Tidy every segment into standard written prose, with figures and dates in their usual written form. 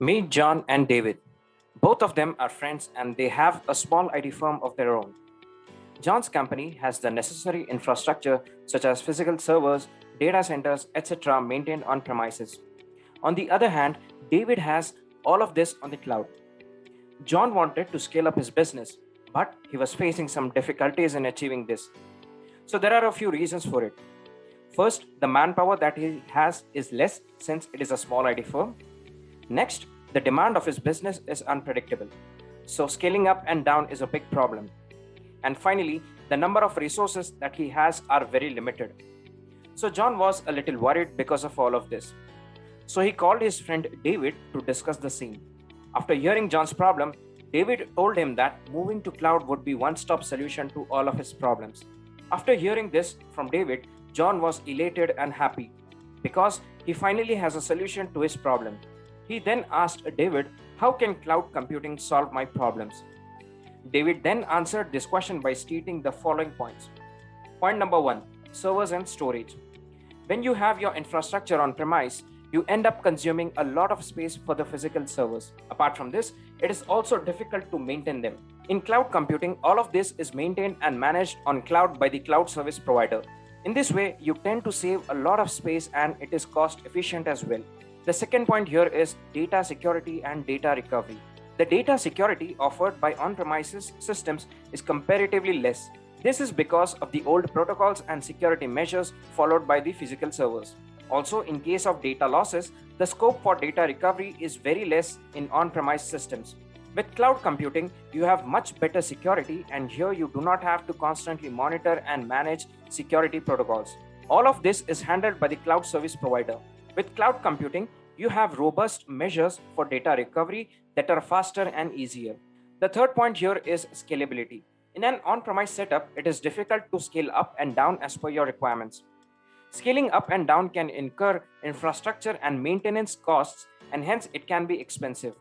Meet John and David. Both of them are friends and they have a small IT firm of their own. John's company has the necessary infrastructure such as physical servers, data centers, etc. maintained on premises. On the other hand, David has all of this on the cloud. John wanted to scale up his business, but he was facing some difficulties in achieving this. So there are a few reasons for it. First, the manpower that he has is less since it is a small IT firm. Next, the demand of his business is unpredictable. So scaling up and down is a big problem. And finally, the number of resources that he has are very limited. So John was a little worried because of all of this. So he called his friend David to discuss the same. After hearing John's problem, David told him that moving to cloud would be one-stop solution to all of his problems. After hearing this from David, John was elated and happy because he finally has a solution to his problem. He then asked David, "How can cloud computing solve my problems?" David then answered this question by stating the following points. Point number one, servers and storage. When you have your infrastructure on premise, you end up consuming a lot of space for the physical servers. Apart from this, it is also difficult to maintain them. In cloud computing, all of this is maintained and managed on cloud by the cloud service provider. In this way, you tend to save a lot of space and it is cost efficient as well. The second point here is data security and data recovery. The data security offered by on-premises systems is comparatively less. This is because of the old protocols and security measures followed by the physical servers. Also, in case of data losses, the scope for data recovery is very less in on-premise systems. With cloud computing, you have much better security, and here you do not have to constantly monitor and manage security protocols. All of this is handled by the cloud service provider. With cloud computing, you have robust measures for data recovery that are faster and easier. The third point here is scalability. In an on-premise setup, it is difficult to scale up and down as per your requirements. Scaling up and down can incur infrastructure and maintenance costs, and hence it can be expensive.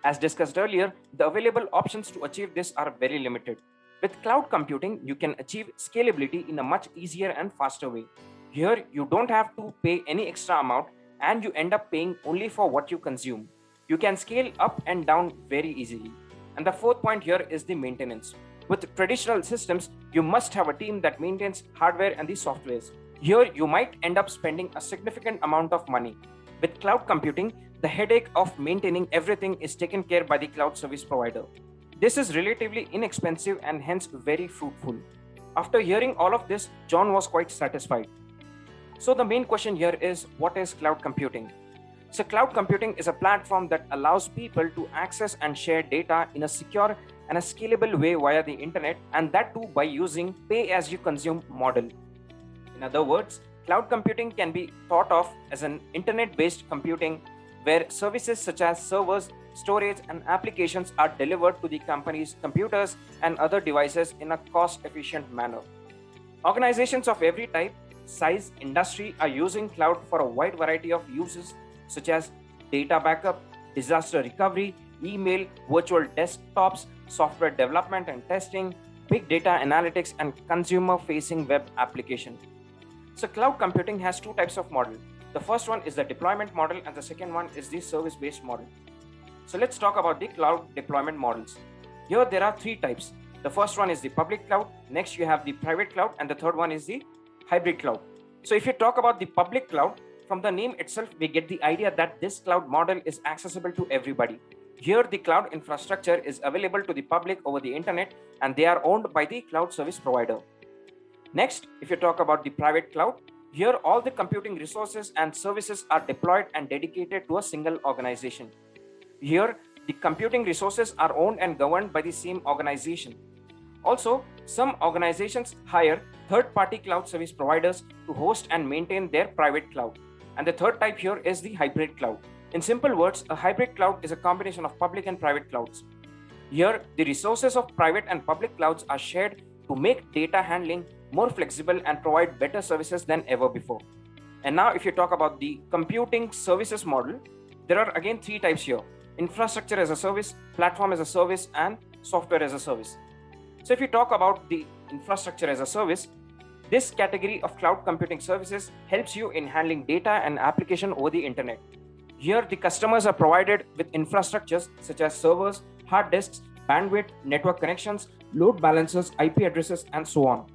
As discussed earlier, the available options to achieve this are very limited. With cloud computing, you can achieve scalability in a much easier and faster way. Here, you don't have to pay any extra amount and you end up paying only for what you consume. You can scale up and down very easily. And the fourth point here is the maintenance. With traditional systems, you must have a team that maintains hardware and the softwares. Here, you might end up spending a significant amount of money. With cloud computing, the headache of maintaining everything is taken care by the cloud service provider. This is relatively inexpensive and hence very fruitful. After hearing all of this, John was quite satisfied. So the main question here is, what is cloud computing? So cloud computing is a platform that allows people to access and share data in a secure and a scalable way via the internet, and that too by using pay-as-you-consume model. In other words, cloud computing can be thought of as an internet-based computing where services such as servers, storage, and applications are delivered to the company's computers and other devices in a cost-efficient manner. Organizations of every type, size, industry are using cloud for a wide variety of uses such as data backup, disaster recovery, email, virtual desktops, software development and testing, big data analytics, and consumer-facing web application. So cloud computing has two types of model. The first one is the deployment model and the second one is the service-based model. So let's talk about the cloud deployment models. Here there are three types. The first one is the public cloud, next you have the private cloud, and the third one is the hybrid cloud. So if you talk about the public cloud, from the name itself, we get the idea that this cloud model is accessible to everybody. Here the cloud infrastructure is available to the public over the internet and they are owned by the cloud service provider. Next, if you talk about the private cloud, here all the computing resources and services are deployed and dedicated to a single organization. Here, the computing resources are owned and governed by the same organization. Also, some organizations hire third-party cloud service providers to host and maintain their private cloud. And the third type here is the hybrid cloud. In simple words, a hybrid cloud is a combination of public and private clouds. Here, the resources of private and public clouds are shared to make data handling more flexible and provide better services than ever before. And now if you talk about the computing services model, there are again three types here: infrastructure as a service, platform as a service, and software as a service. So if you talk about the infrastructure as a service, this category of cloud computing services helps you in handling data and application over the internet. Here, the customers are provided with infrastructures such as servers, hard disks, bandwidth, network connections, load balancers, IP addresses, and so on.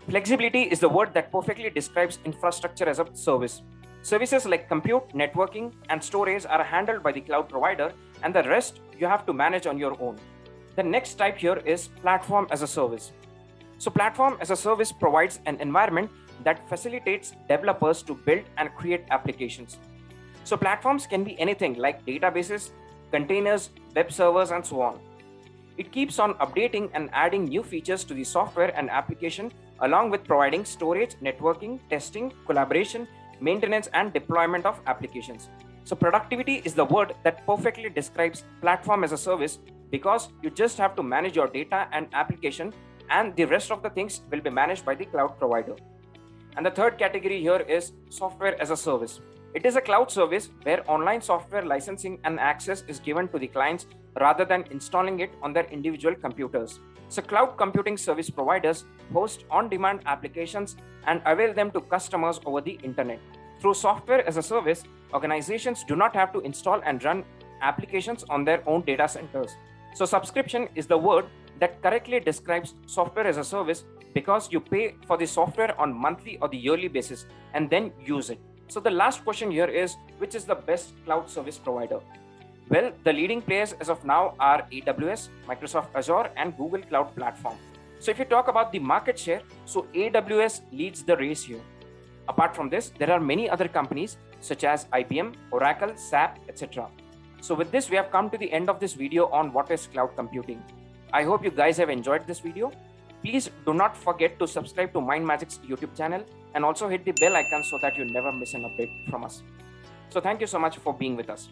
Flexibility is the word that perfectly describes infrastructure as a service. Services like compute, networking, and storage are handled by the cloud provider, and the rest you have to manage on your own. The next type here is platform as a service. So, platform as a service provides an environment that facilitates developers to build and create applications. So, platforms can be anything like databases, containers, web servers, and so on. It keeps on updating and adding new features to the software and application, along with providing storage, networking, testing, collaboration, maintenance, and deployment of applications. So, productivity is the word that perfectly describes platform as a service because you just have to manage your data and application, and the rest of the things will be managed by the cloud provider. And the third category here is software as a service. It is a cloud service where online software licensing and access is given to the clients rather than installing it on their individual computers. So, cloud computing service providers host on demand applications and avail them to customers over the internet. Through software as a service, organizations do not have to install and run applications on their own data centers. So, subscription is the word that correctly describes software as a service because you pay for the software on monthly or the yearly basis and then use it. So the last question here is, which is the best cloud service provider? Well, the leading players as of now are AWS, Microsoft Azure, and Google Cloud Platform. So if you talk about the market share, so AWS leads the race here. Apart from this, there are many other companies such as IBM, Oracle, SAP, etc. So with this, we have come to the end of this video on what is cloud computing. I hope you guys have enjoyed this video. Please do not forget to subscribe to MindMajix YouTube channel and also hit the bell icon so that you never miss an update from us. So thank you so much for being with us.